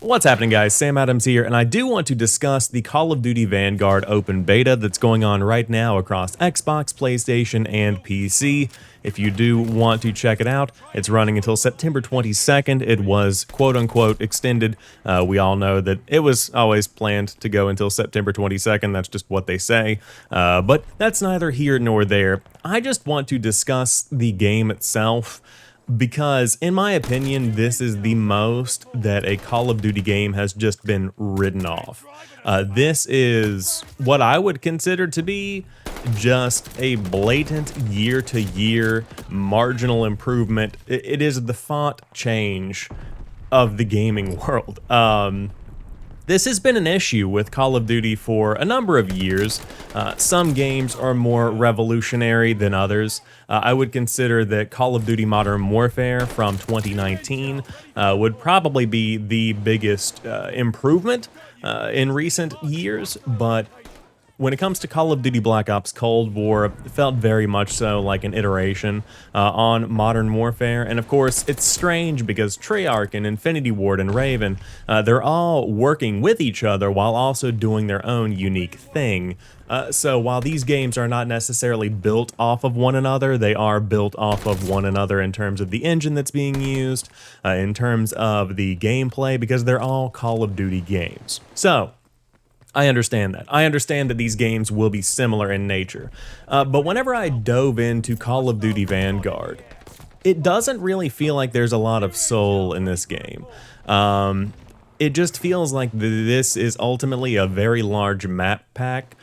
What's happening, guys? Sam Adams here, and I do want to discuss the Call of Duty Vanguard open beta that's going on right now across Xbox, PlayStation, and PC. If you do want to check it out, it's running until September 22nd. It was quote-unquote extended. We all know that it was always planned to go until September 22nd. That's just what they say. But that's neither here nor there. I just want to discuss the game itself, because in my opinion, this is the most that a Call of Duty game has just been written off. This is what I would consider to be just a blatant year-to-year marginal improvement. It is the font change of the gaming world. This has been an issue with Call of Duty for a number of years. Some games are more revolutionary than others. I would consider that Call of Duty Modern Warfare from 2019 would probably be the biggest improvement in recent years, but when it comes to Call of Duty Black Ops Cold War, it felt very much so like an iteration on Modern Warfare. And of course, it's strange because Treyarch and Infinity Ward and Raven, they're all working with each other while also doing their own unique thing. So while these games are not necessarily built off of one another, they are built off of one another in terms of the engine that's being used, in terms of the gameplay, because they're all Call of Duty games. So I understand that. I understand that these games will be similar in nature. But whenever I dove into Call of Duty Vanguard, it doesn't really feel like there's a lot of soul in this game. It just feels like this is ultimately a very large map pack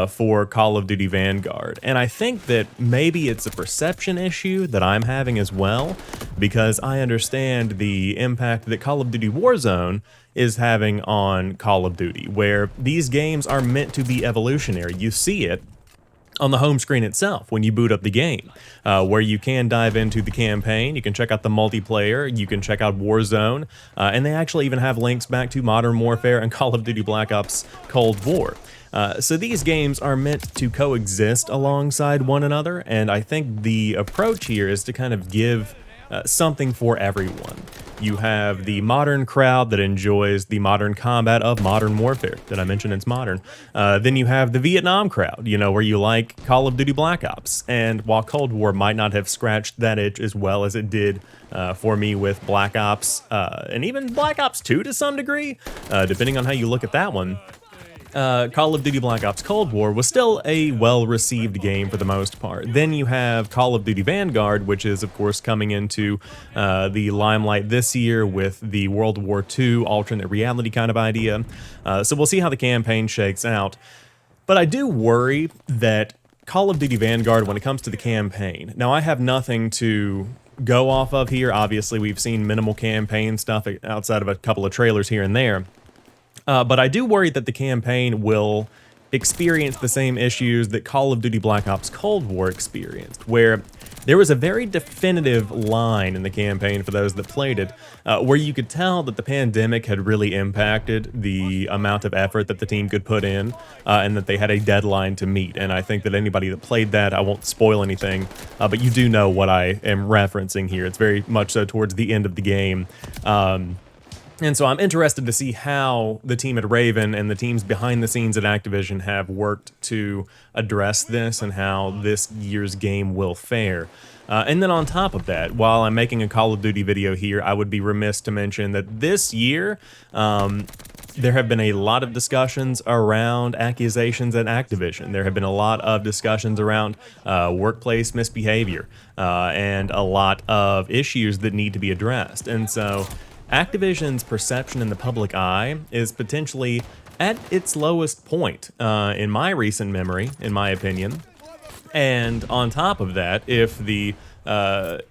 for Call of Duty Vanguard. And I think that maybe it's a perception issue that I'm having as well, because I understand the impact that Call of Duty Warzone is having on Call of Duty, where these games are meant to be evolutionary. You see it on the home screen itself when you boot up the game, where you can dive into the campaign, you can check out the multiplayer, you can check out Warzone, and they actually even have links back to Modern Warfare and Call of Duty Black Ops Cold War. So these games are meant to coexist alongside one another, and I think the approach here is to kind of give something for everyone. You have the modern crowd that enjoys the modern combat of Modern Warfare. Did I mention it's modern? Then you have the Vietnam crowd, you know, where you like Call of Duty Black Ops. And while Cold War might not have scratched that itch as well as it did for me with Black Ops, and even Black Ops 2 to some degree, depending on how you look at that one, Call of Duty Black Ops Cold War was still a well-received game for the most part. Then you have Call of Duty Vanguard, which is, of course, coming into the limelight this year with the World War II alternate reality kind of idea. So we'll see how the campaign shakes out. But I do worry that Call of Duty Vanguard, when it comes to the campaign, now I have nothing to go off of here. Obviously, we've seen minimal campaign stuff outside of a couple of trailers here and there. But I do worry that the campaign will experience the same issues that Call of Duty Black Ops Cold War experienced, where there was a very definitive line in the campaign for those that played it, where you could tell that the pandemic had really impacted the amount of effort that the team could put in, and that they had a deadline to meet. And I think that anybody that played that, I won't spoil anything, but you do know what I am referencing here. It's very much so towards the end of the game. And so I'm interested to see how the team at Raven and the teams behind the scenes at Activision have worked to address this and how this year's game will fare. And then on top of that, while I'm making a Call of Duty video here, I would be remiss to mention that this year, there have been a lot of discussions around accusations at Activision. There have been a lot of discussions around workplace misbehavior and a lot of issues that need to be addressed. And so Activision's perception in the public eye is potentially at its lowest point in my recent memory, in my opinion. And on top of that, if the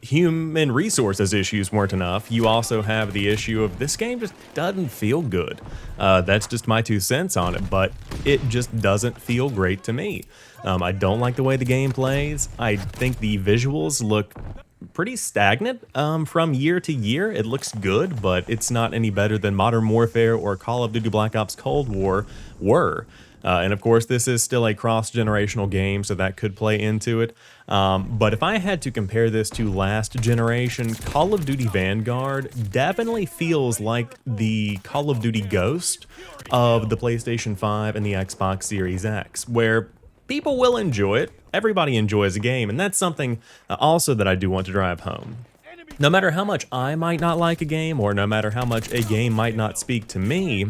human resources issues weren't enough, you also have the issue of this game just doesn't feel good. That's just my 2 cents on it, but it just doesn't feel great to me. I don't like the way the game plays. I think the visuals look pretty stagnant from year to year. It looks good, but it's not any better than Modern Warfare or Call of Duty Black Ops Cold War were. And of course, this is still a cross-generational game, so that could play into it. But if I had to compare this to last generation, Call of Duty Vanguard definitely feels like the Call of Duty Ghost of the PlayStation 5 and the Xbox Series X, where people will enjoy it. Everybody enjoys a game, and that's something also that I do want to drive home. No matter how much I might not like a game, or no matter how much a game might not speak to me,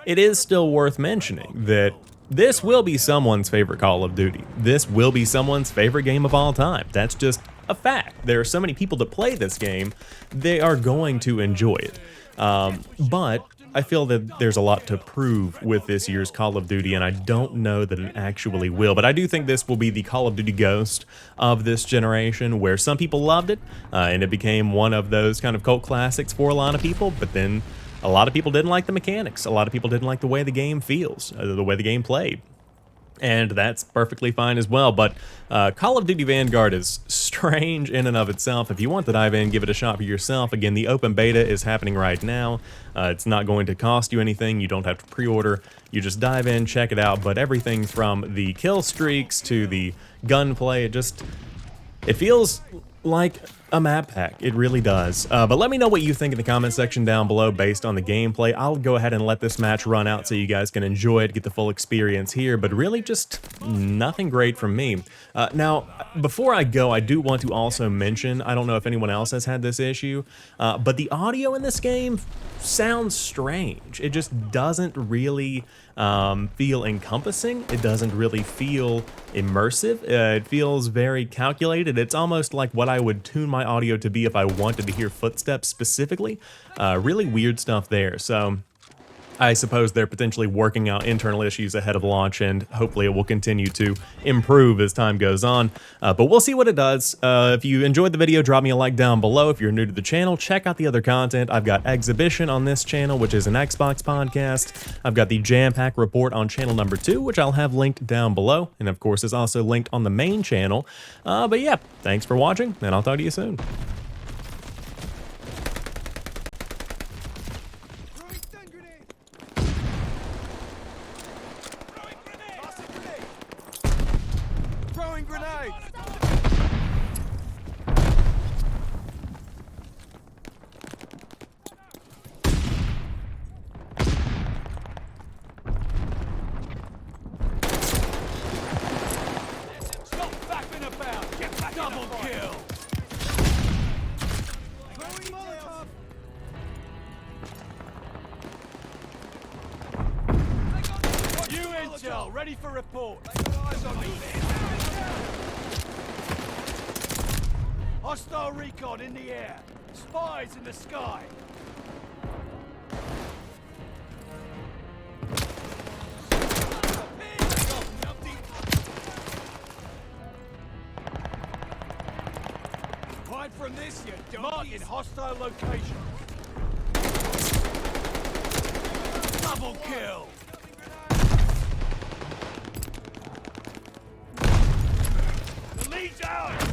it is still worth mentioning that this will be someone's favorite Call of Duty. This will be someone's favorite game of all time. That's just a fact. There are so many people that play this game, they are going to enjoy it. But I feel that there's a lot to prove with this year's Call of Duty, and I don't know that it actually will. But I do think this will be the Call of Duty Ghost of this generation, where some people loved it, and it became one of those kind of cult classics for a lot of people, but then a lot of people didn't like the mechanics. A lot of people didn't like the way the game feels, the way the game played. And that's perfectly fine as well, but Call of Duty Vanguard is strange in and of itself. If you want to dive in, give it a shot for yourself. Again, the open beta is happening right now. It's not going to cost you anything. You don't have to pre-order. You just dive in, check it out, but everything from the kill streaks to the gunplay, it feels like a map pack. It really does. But let me know what you think in the comment section down below based on the gameplay. I'll go ahead and let this match run out so you guys can enjoy it, get the full experience here, but really just nothing great from me. Now, before I go, I do want to also mention, I don't know if anyone else has had this issue, but the audio in this game sounds strange. It just doesn't really feel encompassing. It doesn't really feel immersive. It feels very calculated. It's almost like what I would tune my audio to be if I wanted to hear footsteps specifically. Really weird stuff there. So I suppose they're potentially working out internal issues ahead of launch, and hopefully it will continue to improve as time goes on. But we'll see what it does. If you enjoyed the video, drop me a like down below. If you're new to the channel, check out the other content. I've got Exhibition on this channel, which is an Xbox podcast. I've got the Jam Pack Report on channel number 2, which I'll have linked down below. And of course, is also linked on the main channel. But yeah, thanks for watching, and I'll talk to you soon. Grenade! Stop faffing about! Get back. Double kill! You intel, ready for report. Eyes on me. Hostile recon in the air. Spies in the sky. Hide from this, you donkeys. Mark in hostile location. Double kill. The lead's out.